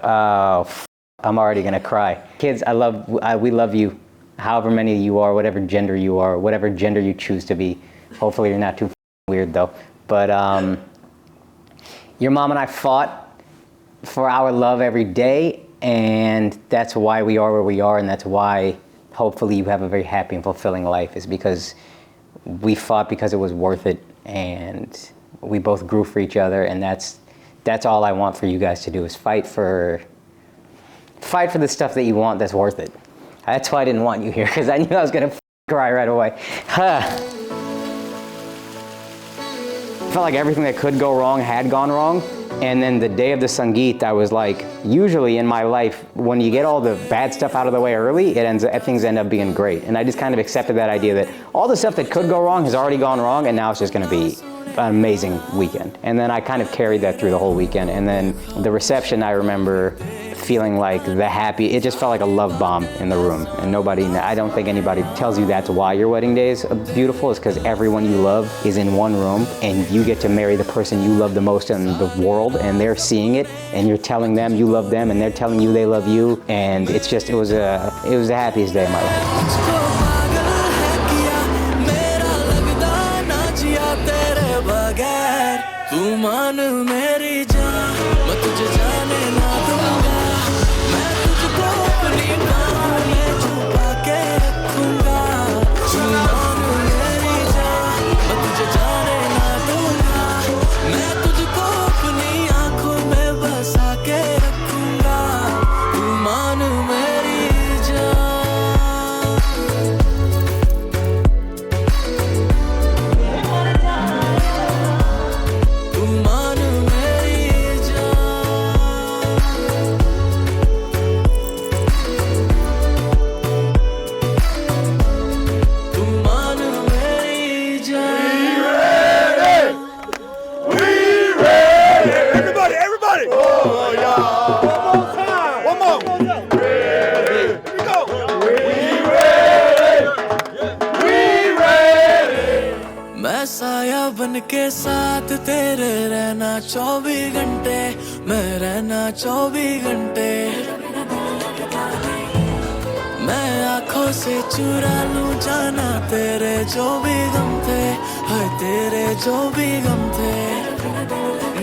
I'm already gonna cry. Kids, we love you, however many you are, whatever gender you are, whatever gender you choose to be. Hopefully you're not too weird though. But your mom and I fought for our love every day, and that's why we are where we are, and that's why hopefully you have a very happy and fulfilling life, is because we fought because it was worth it, and we both grew for each other, and that's all I want for you guys to do, is fight for the stuff that you want that's worth it. That's why I didn't want you here, because I knew I was gonna cry right away. Felt like everything that could go wrong had gone wrong. And then the day of the Sangeet, I was like, usually in my life, when you get all the bad stuff out of the way early, things end up being great. And I just kind of accepted that idea that all the stuff that could go wrong has already gone wrong, and now it's just gonna be an amazing weekend. And then I kind of carried that through the whole weekend. And then the reception, I remember feeling like it just felt like a love bomb in the room. And I don't think anybody tells you that's why your wedding day is beautiful, is because everyone you love is in one room, and you get to marry the person you love the most in the world, and they're seeing it, and you're telling them you love them, and they're telling you they love you. And it was the happiest day of my life. के साथ तेरे रहना 24 घंटे मैं रहना 24 घंटे मैं आँखों से चुरा लूं जाना तेरे जो भी गम थे हाय तेरे जो भी गम थे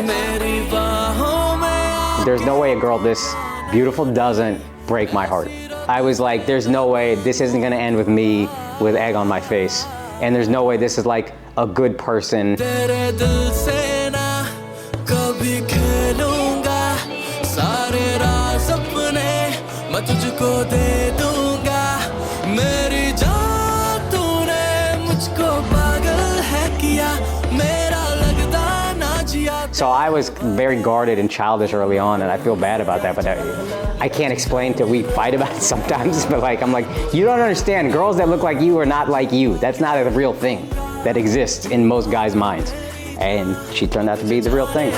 मेरी बाहों में There's no way a girl this beautiful doesn't break my heart. I was like, there's no way this isn't gonna end with me with egg on my face. And there's no way this is like a good person. So I was very guarded and childish early on, and I feel bad about that, but I can't explain till we fight about it sometimes. But I'm like, you don't understand, girls that look like you are not like you. That's not a real thing that exists in most guys' minds. And she turned out to be the real thing.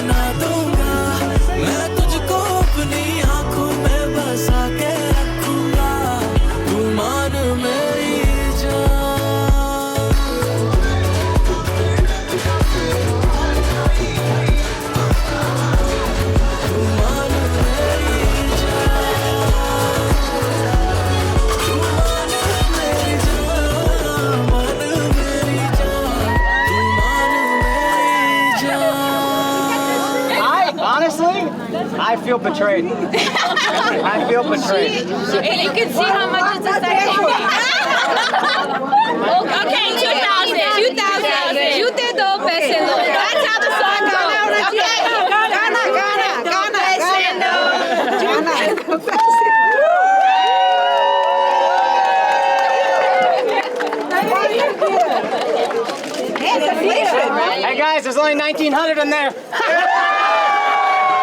I feel betrayed. I feel betrayed. And you can see how much it's affecting me. Okay, 2,000. 2,000. You did the peso. That's how the song goes. Okay. Hey guys, there's only 1,900 in there.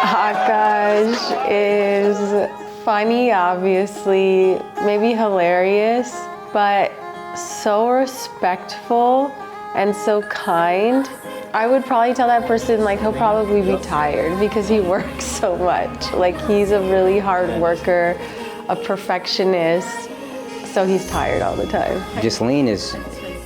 Akash is funny, obviously, maybe hilarious, but so respectful and so kind. I would probably tell that person like he'll probably be tired because he works so much. Like he's a really hard worker, a perfectionist, so he's tired all the time. Ghislaine is,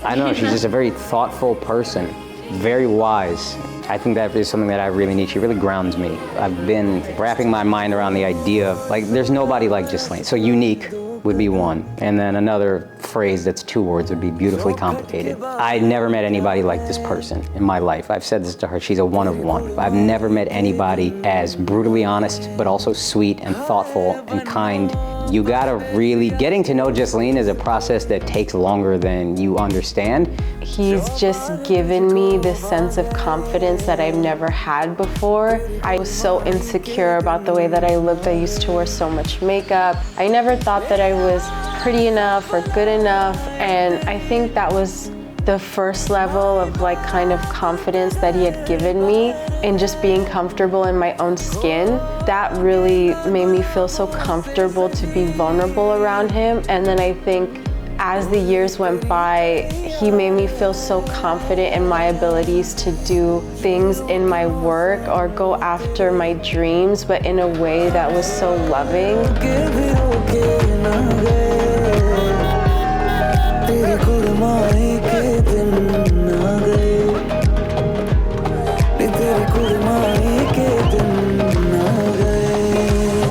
I don't know, she's just a very thoughtful person. very wise. I think that is something that I really need. She really grounds me. I've been wrapping my mind around the idea of, like, there's nobody like Ghislaine. So unique would be one. And then another phrase that's two words would be beautifully complicated. I never met anybody like this person in my life. I've said this to her, she's a one of one. I've never met anybody as brutally honest, but also sweet and thoughtful and kind. You gotta really, getting to know Ghislaine is a process that takes longer than you understand. He's just given me this sense of confidence that I've never had before. I was so insecure about the way that I looked. I used to wear so much makeup. I never thought that I was pretty enough or good enough, and I think that was the first level of like kind of confidence that he had given me in just being comfortable in my own skin. That really made me feel so comfortable to be vulnerable around him. And then I think as the years went by, he made me feel so confident in my abilities to do things in my work or go after my dreams, but in a way that was so loving.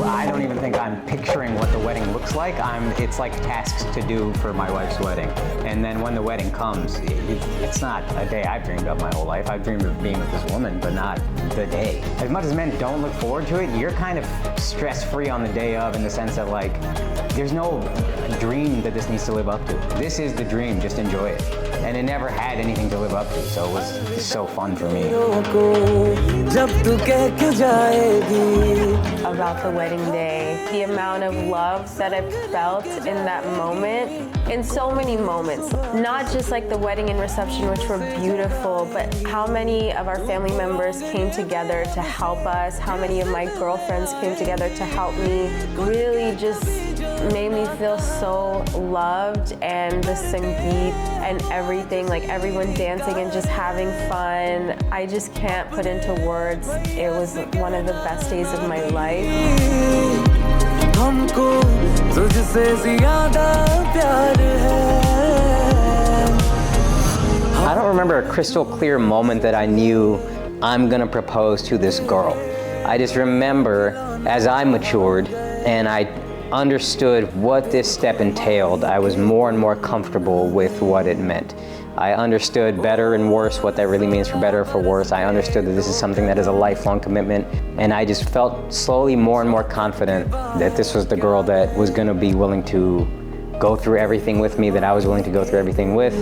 I don't even think I'm picturing what the wedding looks like. It's like tasks to do for my wife's wedding. And then when the wedding comes, it's not a day I've dreamed of my whole life. I've dreamed of being with this woman, but not the day. As much as men don't look forward to it, you're kind of stress-free on the day of, in the sense that, like, there's no dream that this needs to live up to. This is the dream, just enjoy it. And it never had anything to live up to, so it was just so fun for me. About the wedding day, the amount of love that I felt in that moment, in so many moments, not just like the wedding and reception, which were beautiful, but how many of our family members came together to help us, how many of my girlfriends came together to help me, really just made me feel so loved. And the sangeet and everything, like everyone dancing and just having fun, I just can't put into words. It was one of the best days of my life. I don't remember a crystal clear moment that I knew I'm gonna propose to this girl. I just remember as I matured and I understood what this step entailed, I was more and more comfortable with what it meant. I understood better and worse what that really means, for better or for worse. I understood that this is something that is a lifelong commitment, and I just felt slowly more and more confident that this was the girl that was gonna be willing to go through everything with me, that I was willing to go through everything with.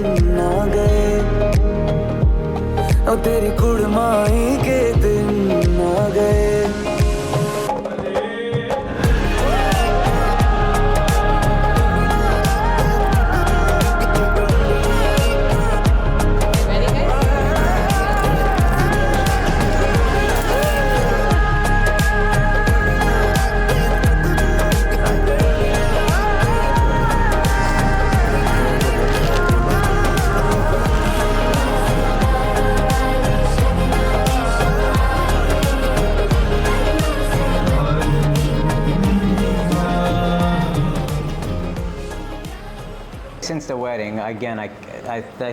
Since the wedding, again, like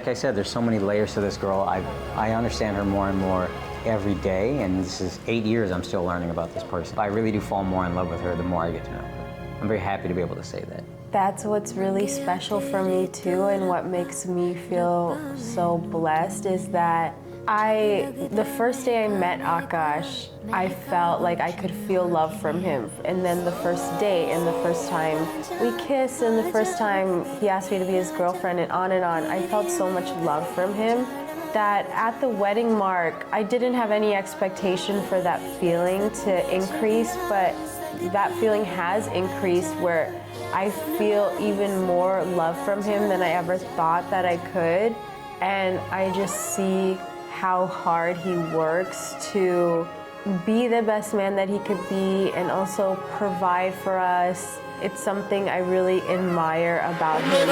I said, there's so many layers to this girl. I understand her more and more every day, and this is 8 years I'm still learning about this person. I really do fall more in love with her the more I get to know her. I'm very happy to be able to say that. That's what's really special for me too, and what makes me feel so blessed is that the first day I met Akash, I felt like I could feel love from him. And then the first date, and the first time we kissed, and the first time he asked me to be his girlfriend, and on, I felt so much love from him that at the wedding mark, I didn't have any expectation for that feeling to increase, but that feeling has increased, where I feel even more love from him than I ever thought that I could. And I just see how hard he works to be the best man that he could be and also provide for us. It's something I really admire about him.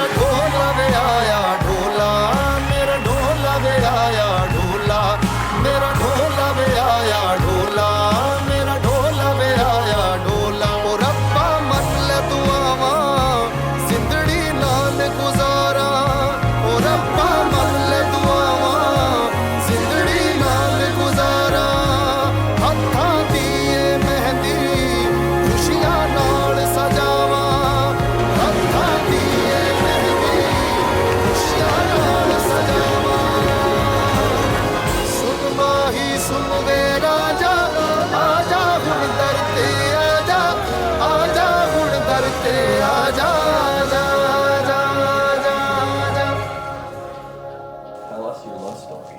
आजा आजा आजा आजा आजा. Tell us your love story.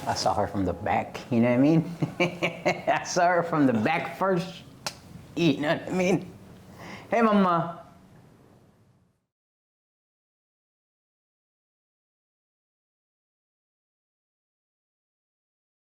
I saw her from the back, you know what I mean? I saw her from the back first, you know what I mean? Hey, mama.